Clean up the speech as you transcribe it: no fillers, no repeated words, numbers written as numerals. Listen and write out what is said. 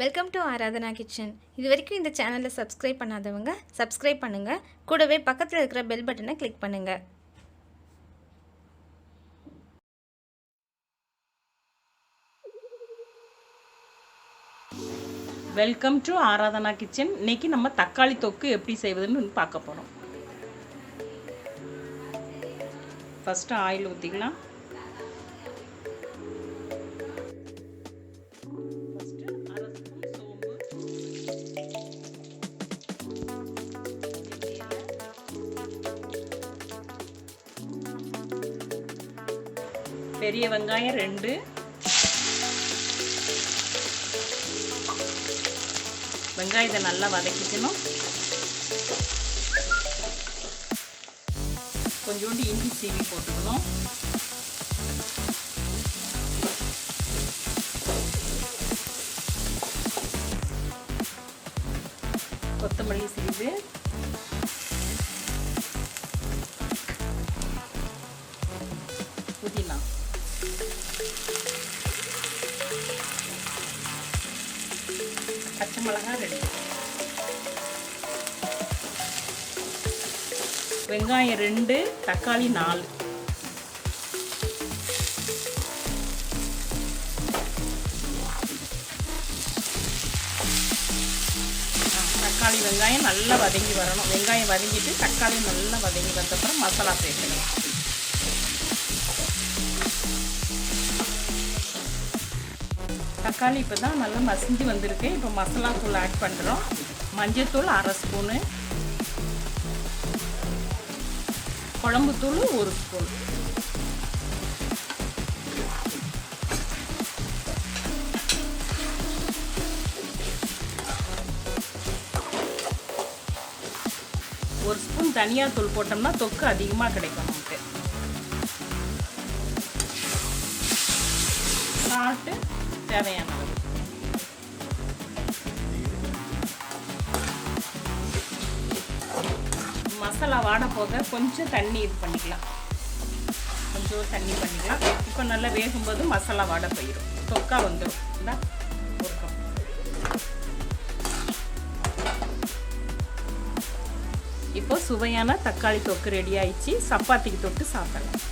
Welcome to Aradhana kitchen. இது வரைக்கும் இந்த சேனலை சப்ஸ்கிரைப் பண்ணாதவங்க சப்ஸ்கிரைப் பண்ணுங்கள். கூடவே பக்கத்தில் இருக்கிற பெல் பட்டனை கிளிக் பண்ணுங்கள். Welcome to Aradhana kitchen. இன்னைக்கு நம்ம தக்காளி தொக்கு எப்படி செய்வதுன்னு பார்க்க போகிறோம். ஃபஸ்ட்டு ஆயில் ஊற்றிக்கலாம். பெரிய வெங்காயம் 2, வெங்காயத்தை நல்லா வதக்கிக்கணும். கொஞ்சோண்டு இஞ்சி சீவி போட்டுக்கணும். கொத்தமல்லி சீவு, புதினா, பச்சை மிளகாய் 2, வெங்காயம் 2, தக்காளி 4, தக்காளி வெங்காயம் நல்லா வதங்கி வரணும். வெங்காயம் வதங்கிட்டு தக்காளி நல்லா வதங்கி வந்தப்புறம் மசாலா சேர்க்கணும். தக்காளி இப்போ தான் நல்லா மசிஞ்சு வந்திருக்கு. இப்போ மசாலா தூள் ஆட் பண்ணுறோம். மஞ்சள்தூள் 1/2 ஸ்பூனு, குழம்புத்தூள் 1 ஸ்பூன், ஒரு ஸ்பூன் தனியாத்தூள் போட்டோம்னா தொக்கு அதிகமாக கிடைக்கும் நமக்கு. சால்ட்டு தேவையானது. மசாலா வாட போக கொஞ்சம் தண்ணி இது பண்ணிக்கலாம். கொஞ்சம் தண்ணி பண்ணிக்கலாம். இப்போ நல்லா வேகும்போது மசாலா வாட போயிடும், தொக்கா வந்துடும். இந்த ஒரு கப். இப்போ சுவையான தக்காளி தொக்கு ரெடி ஆயிடுச்சு. சப்பாத்திக்கு தொட்டு சாப்பிடலாம்.